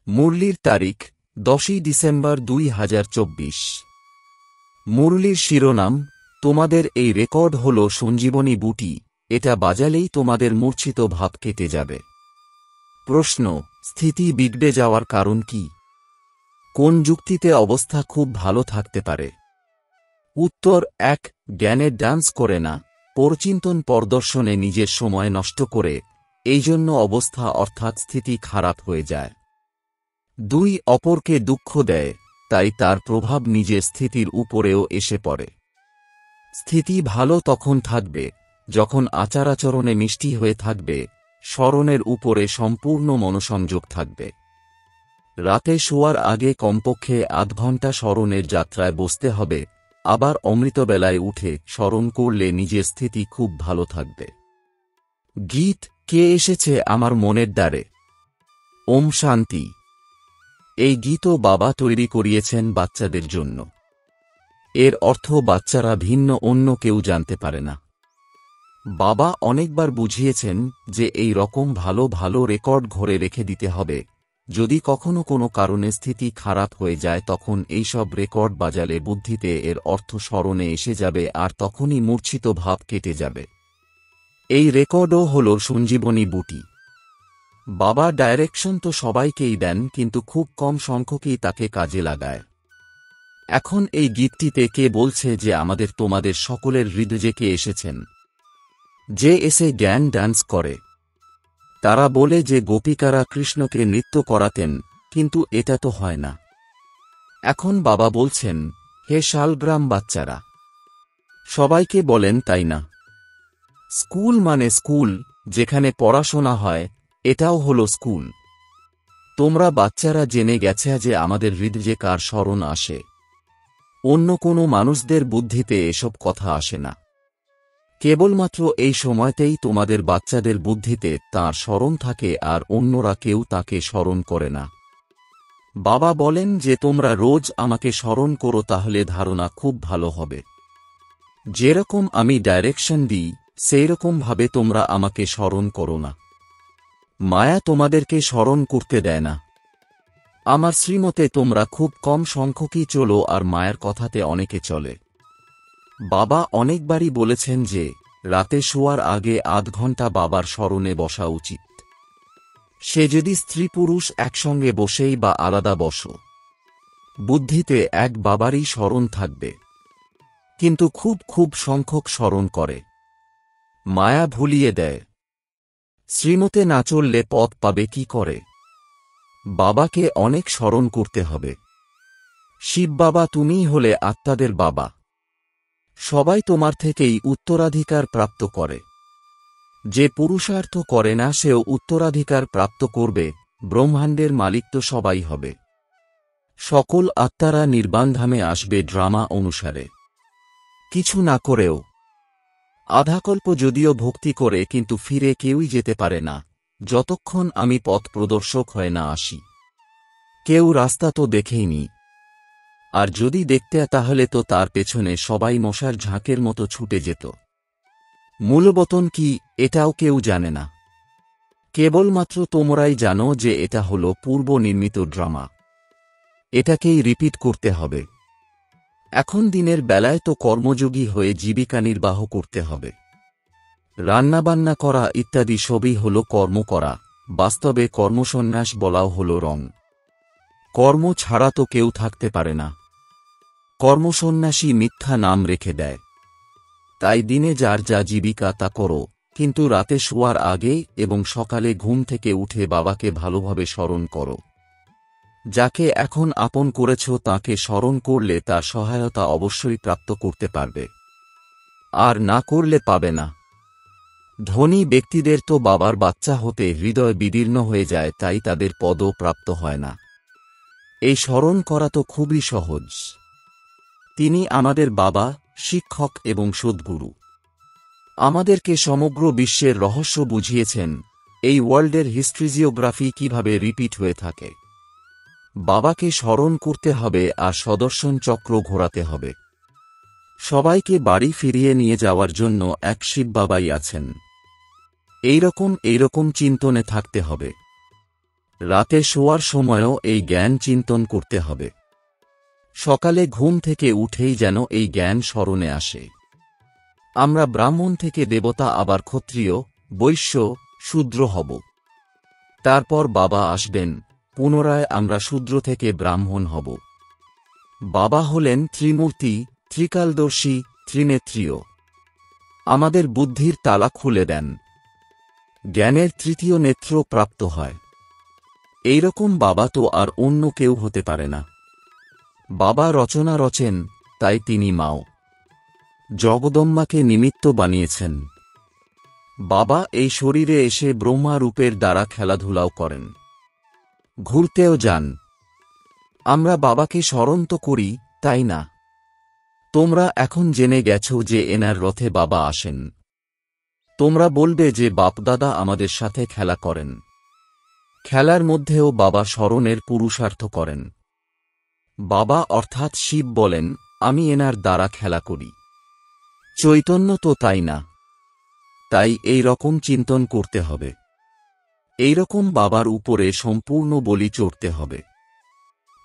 মুরলির তারিখ 10ই ডিসেম্বর 2024। মুরলির শিরোনাম, তোমাদের এই রেকর্ড হল সঞ্জীবনী বুটি, এটা বাজালেই তোমাদের মূর্ছিত ভাব কেটে যাবে। প্রশ্ন, স্থিতি বিগড়ে যাওয়ার কারণ কি? কোন যুক্তিতে অবস্থা খুব ভালো থাকতে পারে? উত্তর 1, জ্ঞানে ডান্স করে না, পরচিন্তন পরদর্শনে নিজের সময় নষ্ট করে, এই জন্য অবস্থা অর্থাৎ স্থিতি খারাপ হয়ে যায়। 2, অপরকে দুঃখ দেয়, তাই তার প্রভাব নিজের স্থিতির উপরেও এসে পড়ে। স্থিতি ভালো তখন থাকবে যখন আচারাচরণে মিষ্টি হয়ে থাকবে, স্মরণের উপরে সম্পূর্ণ মনোসংযোগ থাকবে। রাতে শোয়ার আগে কমপক্ষে আধ ঘণ্টা স্মরণের যাত্রায় বসতে হবে, আবার অমৃতবেলায় উঠে স্মরণ করলে নিজের স্থিতি খুব ভালো থাকবে। গীত, কে এসেছে আমার মনের দ্বারে? ওম শান্তি। এই গীতও বাবা তৈরি করিয়েছেন বাচ্চাদের জন্য। এর অর্থ বাচ্চারা ভিন্ন অন্য কেউ জানতে পারে না। বাবা অনেকবার বুঝিয়েছেন যে এই রকম ভালো ভালো রেকর্ড ঘরে রেখে দিতে হবে, যদি কখনো কোনো কারণে স্থিতি খারাপ হয়ে যায় তখন এইসব রেকর্ড বাজালে বুদ্ধিতে এর অর্থ স্মরণে এসে যাবে আর তখনই মূর্ছিত ভাব কেটে যাবে। এই রেকর্ডও হল সঞ্জীবনী বুটি। বাবা ডাইরেকশন তো সবাইকেই দেন, কিন্তু খুব কম সংখ্যকই তাকে কাজে লাগায়। এখন এই গীতটিতে কে বলছে যে আমাদের তোমাদের সকলের হৃদয়ে কে এসেছেন, যে এসে জ্ঞান ডান্স করে? তারা বলে যে গোপিকারা কৃষ্ণকে নৃত্য করাতেন, কিন্তু এটা তো হয় না। এখন বাবা বলছেন, হে শালগ্রাম বাচ্চারা, সবাইকে বলেন তাই না? স্কুল মানে স্কুল, যেখানে পড়াশোনা হয়, এটাও হলো স্কুল। তোমরা বাচ্চারা জেনে গেছে যে আমাদের হৃদয়ে কার স্মরণ আসে। অন্য কোনো মানুষদের বুদ্ধিতে এসব কথা আসে না। কেবলমাত্র এই সময়তেই তোমাদের বাচ্চাদের বুদ্ধিতে তাঁর স্মরণ থাকে আর অন্যরা কেউ তাকে স্মরণ করে না। বাবা বলেন যে তোমরা রোজ আমাকে স্মরণ করো, তাহলে ধারণা খুব ভালো হবে। যেরকম আমি ডাইরেকশন দিই সেইরকম ভাবে তোমরা আমাকে স্মরণ করো না। মায়া তোমাদেরকে স্মরণ করতে দেয় না। আমার শ্রীমতে তোমরা খুব কম সংখ্যকই চলো আর মায়ের কথাতে অনেকে চলে। বাবা অনেকবারই বলেছেন যে রাতে শোয়ার আগে আধ ঘণ্টা বাবার স্মরণে বসা উচিত। সে যদি স্ত্রী পুরুষ একসঙ্গে বসেই বা আলাদা বসো, বুদ্ধিতে এক বাবারই স্মরণ থাকবে, কিন্তু খুব খুব সংখ্যক স্মরণ করে। মায়া ভুলিয়ে দেয়। শ্রীমতে না চললে পথ পাবে কি করে? বাবাকে অনেক স্মরণ করতে হবে। শিব বাবা, তুমিই হলে আত্মাদের বাবা। সবাই তোমার থেকেই উত্তরাধিকার প্রাপ্ত করে। যে পুরুষার্থ করে না সেও উত্তরাধিকার প্রাপ্ত করবে। ব্রহ্মাণ্ডের মালিক তো সবাই হবে। সকল আত্মারা নির্বাণধামে আসবে ড্রামা অনুসারে, কিছু না করেও। আধাকল্প যদিও ভক্তি করে, কিন্তু ফিরে কেউই যেতে পারে না যতক্ষণ আমি পথ প্রদর্শক হয়ে না আসি। কেউ রাস্তা তো দেখেইনি, আর যদি দেখতে তাহলে তো তার পেছনে সবাই মশার ঝাঁকের মতো ছুটে যেত। মূলবতন কি এটাও কেউ জানে না। কেবলমাত্র তোমরাই জানো যে এটা হলো পূর্ব নির্মিত ড্রামা। এটাকেই রিপিট করতে হবে। এখন দিনের বেলায় তো কর্মযোগী হয়ে জীবিকা নির্বাহ করতে হবে। রান্নাবান্না করা ইত্যাদি সবই হলো কর্ম করা। বাস্তবে কর্মসন্ন্যাস বলাও হলো রং। কর্ম ছাড়া তো কেউ থাকতে পারে না। কর্মসন্ন্যাসী মিথ্যা নাম রেখে দেয়। তাই দিনে যার যা জীবিকা তা করো, কিন্তু রাতে শোয়ার আগে এবং সকালে ঘুম থেকে উঠে বাবাকে ভালোভাবে স্মরণ করো। যাকে এখন আপন করেছ তাকে স্মরণ করলে তার সহায়তা অবশ্যই প্রাপ্ত করতে পারবে, আর না করলে পাবে না। ধনী ব্যক্তিদের তো বাবার বাচ্চা হতে হৃদয় বিদীর্ণ হয়ে যায়, তাই তাদের পদও প্রাপ্ত হয় না। এই স্মরণ করা তো খুবই সহজ। তিনি আমাদের বাবা, শিক্ষক এবং সদ্গুরু। আমাদেরকে সমগ্র বিশ্বের রহস্য বুঝিয়েছেন, এই ওয়ার্ল্ডের হিস্ট্রিজিওগ্রাফি কিভাবে রিপিট হয়ে থাকে। বাবাকে স্মরণ করতে হবে আর সদর্শন চক্র ঘোরাতে হবে। সবাইকে বাড়ি ফিরিয়ে নিয়ে যাওয়ার জন্য এক শিব বাবাই আছেন। এইরকম চিন্তনে থাকতে হবে। রাতে শোয়ার সময়ও এই জ্ঞান চিন্তন করতে হবে। সকালে ঘুম থেকে উঠেই যেন এই জ্ঞান স্মরণে আসে। আমরা ব্রাহ্মণ থেকে দেবতা, আবার ক্ষত্রিয়, বৈশ্য, শূদ্র হব। তারপর বাবা আসবেন, পুনরায় আমরা শূদ্র থেকে ব্রাহ্মণ হব। বাবা হলেন ত্রিমূর্তি, ত্রিকালদর্শী, ত্রিনেত্রীয়। আমাদের বুদ্ধির তালা খুলে দেন। জ্ঞানের তৃতীয় নেত্র প্রাপ্ত হয়। এইরকম বাবা তো আর অন্য কেউ হতে পারে না। বাবা রচনা রচেন, তাই তিনি মাও জগদম্বাকে নিমিত্ত বানিয়েছেন। বাবা এই শরীরে এসে ব্রহ্মা রূপের দ্বারা খেলাধুলাও করেন, ঘুরতেও যান। আমরা বাবাকে স্মরণ তো করি, তাই না? তোমরা এখন জেনে গেছ যে এনার রথে বাবা আসেন। তোমরা বলবে যে বাপদাদা আমাদের সাথে খেলা করেন। খেলার মধ্যেও বাবা স্মরণের পুরুষার্থ করেন। বাবা অর্থাৎ শিব বলেন, আমি এনার দ্বারা খেলা করি। চৈতন্য তো তাই না? তাই এই রকম চিন্তন করতে হবে। এই রকম বাবার উপরে সম্পূর্ণ বলি চড়তে হবে।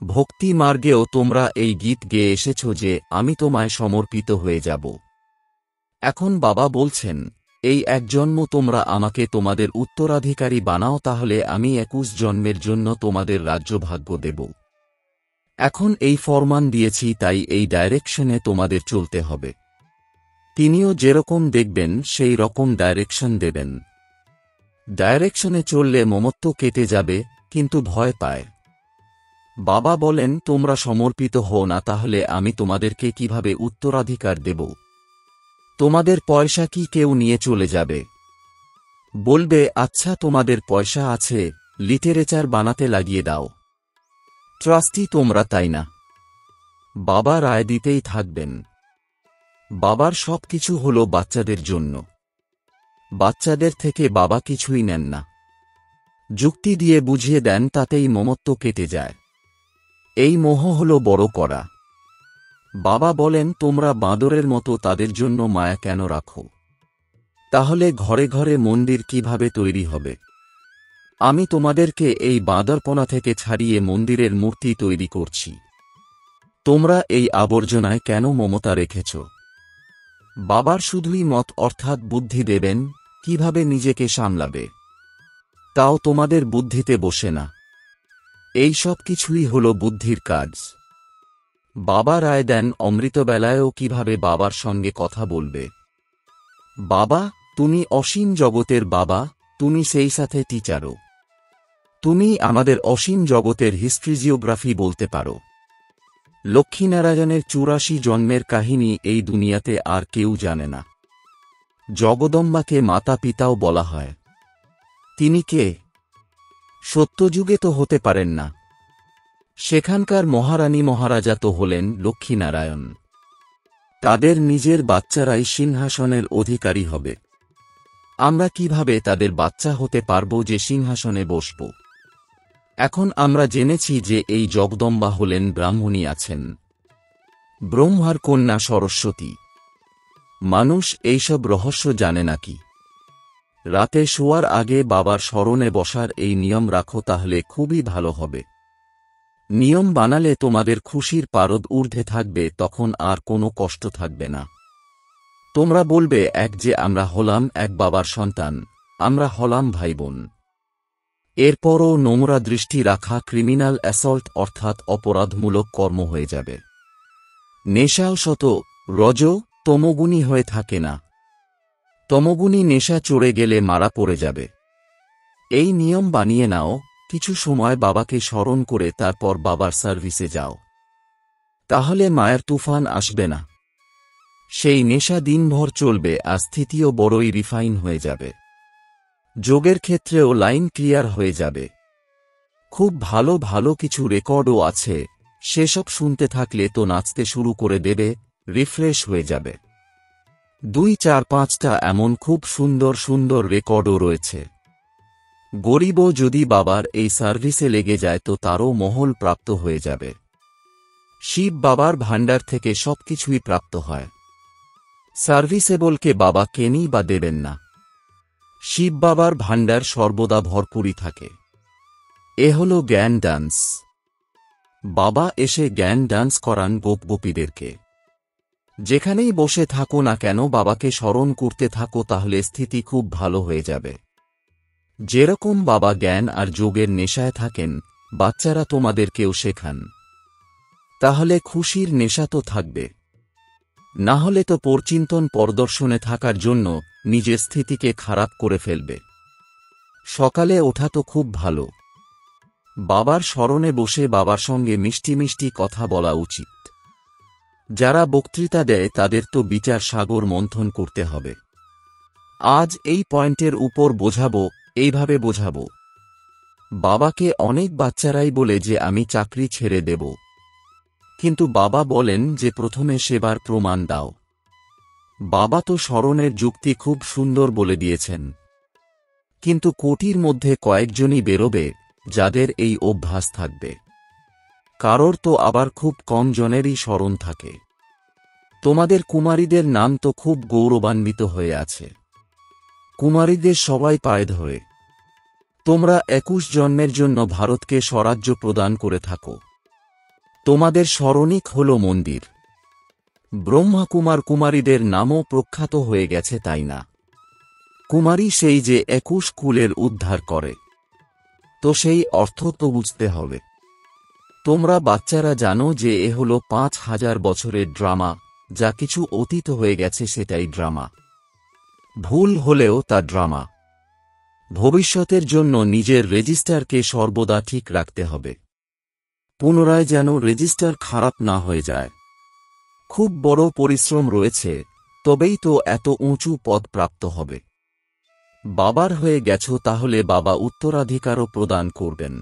ভক্তি মার্গেও তোমরা এই গীত গেয়ে এসেছ যে আমি তোমায় সমর্পিত হয়ে যাব। এখন বাবা বলছেন, এই এক জন্ম তোমরা আমাকে তোমাদের উত্তরাধিকারী বানাও, তাহলে আমি 21 জন্মের জন্য তোমাদের রাজ্যভাগ্য দেব। এখন এই ফরমান দিয়েছি, তাই এই ডাইরেকশনে তোমাদের চলতে হবে। তিনিও যেরকম দেখবেন সেই রকম ডাইরেকশন দেবেন। ডাইরেকশনে চললে মমত্ব কেটে যাবে, কিন্তু ভয় পায়। বাবা বলেন, তোমরা সমর্পিত হও না, তাহলে আমি তোমাদেরকে কিভাবে উত্তরাধিকার দেব? তোমাদের পয়সা কি কেউ নিয়ে চলে যাবে? বলবে, আচ্ছা তোমাদের পয়সা আছে, লিটারেচার বানাতে লাগিয়ে দাও। ট্রাস্টি তোমরা, তাই না? বাবা রায় দিতেই থাকবেন। বাবার সবকিছু হল বাচ্চাদের জন্য। বাচ্চাদের থেকে বাবা কিছুই নেন না। যুক্তি দিয়ে বুঝিয়ে দেন, তাতেই মমত্ব কেটে যায়। এই মোহ হল বড় করা। বাবা বলেন, তোমরা বাঁদরের মতো তাদের জন্য মায়া কেন রাখো? তাহলে ঘরে ঘরে মন্দির কিভাবে তৈরি হবে? আমি তোমাদেরকে এই বাঁদরপনা থেকে ছাড়িয়ে মন্দিরের মূর্তি তৈরি করছি। তোমরা এই আবর্জনায় কেন মমতা রেখেছ? বাবার শুধুই মত অর্থাৎ বুদ্ধি দেবেন, কিভাবে নিজেকে সামলাবে। তাও তোমাদের বুদ্ধিতে বসে না। এই সব কিছুই হল বুদ্ধির কাজ। বাবা রায় দেন অমৃতবেলায়ও কিভাবে বাবার সঙ্গে কথা বলবে। বাবা, তুমি অসীম জগতের বাবা, তুমি সেই সাথে টিচারও। তুমি আমাদের অসীম জগতের হিস্ট্রি জিওগ্রাফি বলতে পারো। লক্ষ্মীনারায়ণের 84 জন্মের কাহিনী এই দুনিয়াতে আর কেউ জানে না। জগদম্বাকে মাতা পিতাও বলা হয়। তিনি কে? সত্যযুগে তো হতে পারেন না। সেখানকার মহারানী মহারাজা তো হলেন লক্ষ্মীনারায়ণ। তাদের নিজের বাচ্চারাই সিংহাসনের অধিকারী হবে। আমরা কিভাবে তাদের বাচ্চা হতে পারব যে সিংহাসনে বসব? এখন আমরা জেনেছি যে এই জগদম্বা হলেন ব্রাহ্মণী আছেন, ব্রহ্মার কন্যা সরস্বতী। মানুষ এইসব রহস্য জানে নাকি? রাতে শোয়ার আগে বাবার স্মরণে বসার এই নিয়ম রাখো, তাহলে খুবই ভালো হবে। নিয়ম বানালে তোমাদের খুশির পারদ ঊর্ধ্বে থাকবে, তখন আর কোনো কষ্ট থাকবে না। তোমরা বলবে, এক যে আমরা হলাম এক বাবার সন্তান, আমরা হলাম ভাই বোন। এরপরও নোংরা দৃষ্টি রাখা ক্রিমিনাল অ্যাসল্ট অর্থাৎ অপরাধমূলক কর্ম হয়ে যাবে। নেশাও শত রজ তমগুণী হয়ে থাকে না। তমগুণী নেশা চড়ে গেলে মারা পড়ে যাবে। এই নিয়ম বানিয়ে নাও, কিছু সময় বাবাকে স্মরণ করে তারপর বাবার সার্ভিসে যাও। তাহলে মায়ের তুফান আসবে না। সেই নেশা দিনভর চলবে, আর স্থিতিও বড়ই রিফাইন হয়ে যাবে। যোগের ক্ষেত্রেও লাইন ক্লিয়ার হয়ে যাবে। খুব ভালো ভালো কিছু রেকর্ডও আছে, সেসব শুনতে থাকলে তো নাচতে শুরু করে দেবে, রিফ্রেশ হয়ে যাবে। 2, 4, 5টা এমন খুব সুন্দর সুন্দর রেকর্ডও রয়েছে। গরিবও যদি বাবার এই সার্ভিসে লেগে যায় তো তারও মহল প্রাপ্ত হয়ে যাবে। শিব বাবার ভাণ্ডার থেকে সবকিছুই প্রাপ্ত হয়। সার্ভিসেবলকে বাবা কেনই বা দেবেন না। শিব বাবার ভাণ্ডার সর্বদা ভরপুরই থাকে। এ হল জ্ঞান ডান্স। বাবা এসে জ্ঞান ডান্স করান গোপগোপীদেরকে। যেখানেই বসে থাকো না কেন বাবাকে স্মরণ করতে থাকো, তাহলে স্থিতি খুব ভালো হয়ে যাবে। যেরকম বাবা জ্ঞান আর যোগের নেশায় থাকেন, বাচ্চারা তোমাদেরকেও শেখান। তাহলে খুশির নেশা তো থাকবে, না হলে তো পরচিন্তন পরদর্শনে থাকার জন্য নিজের স্থিতিকে খারাপ করে ফেলবে। সকালে ওঠা তো খুব ভালো। বাবার স্মরণে বসে বাবার সঙ্গে মিষ্টি মিষ্টি কথা বলা উচিত। যারা বক্তৃতা দেয় তাদের তো বিচার সাগর মন্থন করতে হবে। আজ এই পয়েন্টের উপর বোঝাবো, এইভাবে বোঝাবো। বাবাকে অনেক বাচ্চারাই বলে যে আমি চাকরি ছেড়ে দেব, কিন্তু বাবা বলেন যে প্রথমে সেবার প্রমাণ দাও। বাবা তো স্মরণের যুক্তি খুব সুন্দর বলে দিয়েছেন, কিন্তু কোটির মধ্যে কয়েকজনই বেরোবে যাদের এই অভ্যাস থাকবে। কারোর তো আবার খুব কম জনেরই স্মরণ থাকে। তোমাদের কুমারীদের নাম তো খুব গৌরবান্বিত হয়ে আছে। কুমারীদের সবাই পায়ে ধরে। তোমরা 21 জন্মের জন্য ভারতকে স্বরাজ্য প্রদান করে থাকো। তোমাদের স্মরণিক হল মন্দির। ব্রহ্মাকুমার কুমারীদের নামও প্রখ্যাত হয়ে গেছে, তাই না? কুমারী সেই যে 21 কুলের উদ্ধার করে, তো সেই অর্থ তো বুঝতে হবে। তোমরা বাচ্চারা জানো যে এ হল 5000 বছরের ড্রামা, যা কিছু অতীত হয়ে গেছে সেটাই ড্রামা। ভুল হলেও তা ড্রামা। ভবিষ্যতের জন্য নিজের রেজিস্টারকে সর্বদা ঠিক রাখতে হবে। পুনরায় যেন রেজিস্টার খারাপ না হয়ে যায়। খুব বড় পরিশ্রম রয়েছে, তবেই তো এত উঁচু পদ প্রাপ্ত হবে। বাবার হয়ে গেছো, তাহলে বাবা উত্তরাধিকারও প্রদান করবেন।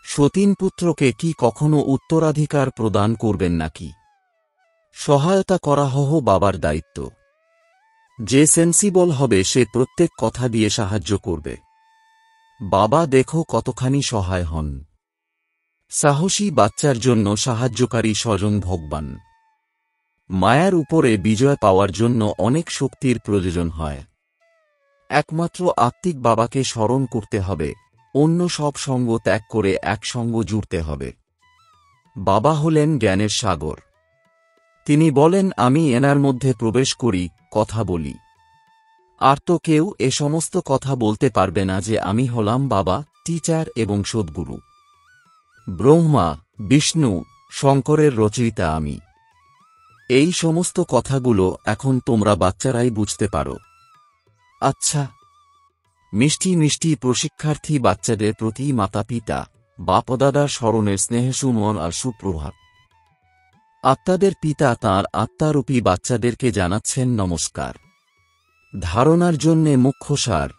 সতীন পুত্রকে কি কখনো উত্তরাধিকার প্রদান করবেন নাকি? সহায়তা করা হহ বাবার দায়িত্ব। যে সেন্সিবল হবে সে প্রত্যেক কথা দিয়ে সাহায্য করবে। বাবা দেখো কতখানি সহায় হন। সাহসী বাচ্চার জন্য সাহায্যকারী স্বয়ং ভগবান। মায়ার উপরে বিজয় পাওয়ার জন্য অনেক শক্তির প্রয়োজন হয়। একমাত্র আত্মিক বাবাকে স্মরণ করতে হবে, অন্য সব সঙ্গ ত্যাগ করে এক সঙ্গ জুড়তে হবে। বাবা হলেন জ্ঞানের সাগর। তিনি বলেন আমি এনার মধ্যে প্রবেশ করি, কথা বলি। আর তো কেউ এ সমস্ত কথা বলতে পারবে না যে আমি হলাম বাবা, টিচার এবং সদ্গুরু। ব্রহ্মা, বিষ্ণু, শঙ্করের রচয়িতা আমি। এই সমস্ত কথাগুলো এখন তোমরা বাচ্চারাই বুঝতে পারো। আচ্ছা, মিষ্টি মিষ্টি প্রশিক্ষার্থী বাচ্চাদের প্রতি মাতা পিতা, বাপদাদার স্মরণের স্নেহসুমন আর সুপ্রভাত। আত্মাদের পিতা তাঁর আত্মারূপী বাচ্চাদেরকে জানাচ্ছেন নমস্কার। ধারণার জন্যে মুখ্য সার।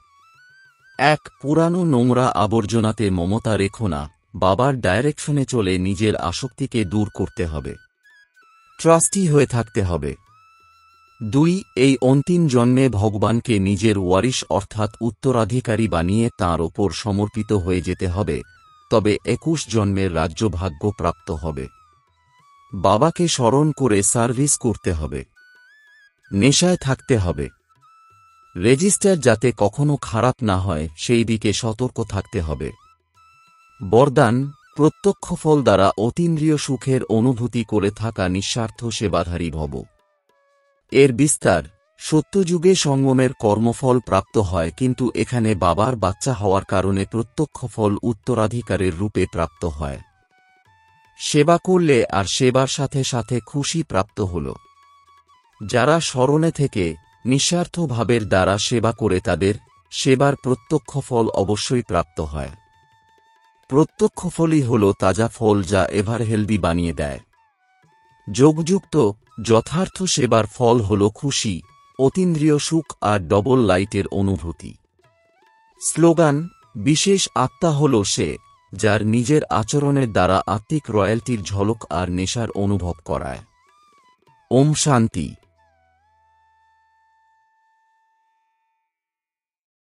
এক, পুরানো নোংরা আবর্জনাতে মমতা রেখো না, বাবার ডাইরেকশনে চলে নিজের আসক্তিকে দূর করতে হবে। ট্রাস্টি হয়ে থাকতে হবে। 2, এই অন্তিম জন্মে ভগবানকে নিজের ওয়ারিশ অর্থাৎ উত্তরাধিকারী বানিয়ে তাঁর ওপর সমর্পিত হয়ে যেতে হবে, তবে 21 জন্মের রাজ্যভাগ্য প্রাপ্ত হবে। বাবাকে স্মরণ করে সার্ভিস করতে হবে। নেশায় থাকতে হবে। রেজিস্টার যাতে কখনো খারাপ না হয় সেই দিকে সতর্ক থাকতে হবে। বরদান, প্রত্যক্ষ ফল দ্বারা অতীন্দ্রিয় সুখের অনুভূতি করে থাকা নিঃস্বার্থ সেবাধারী ভব। এর বিস্তার, সত্যযুগে সঙ্গমের কর্মফল প্রাপ্ত হয়, কিন্তু এখানে বাবার বাচ্চা হওয়ার কারণে প্রত্যক্ষ ফল উত্তরাধিকারের রূপে প্রাপ্ত হয়। সেবা করলে আর সেবার সাথে সাথে খুশি প্রাপ্ত হল। যারা স্মরণে থেকে নিঃস্বার্থ ভাবের দ্বারা সেবা করে তাদের সেবার প্রত্যক্ষ ফল অবশ্যই প্রাপ্ত হয়। প্রত্যক্ষ ফলই হল তাজা ফল যা এভার হেলদি বানিয়ে দেয়। যোগযুক্ত যথার্থ সেবার ফল হল খুশি, অতীন্দ্রিয় সুখ আর ডবল লাইটের অনুভূতি। স্লোগান, বিশেষ আত্মা হল সে যার নিজের আচরণের দ্বারা আত্মিক রয়্যালটির ঝলক আর নেশার অনুভব করায়। ওম শান্তি।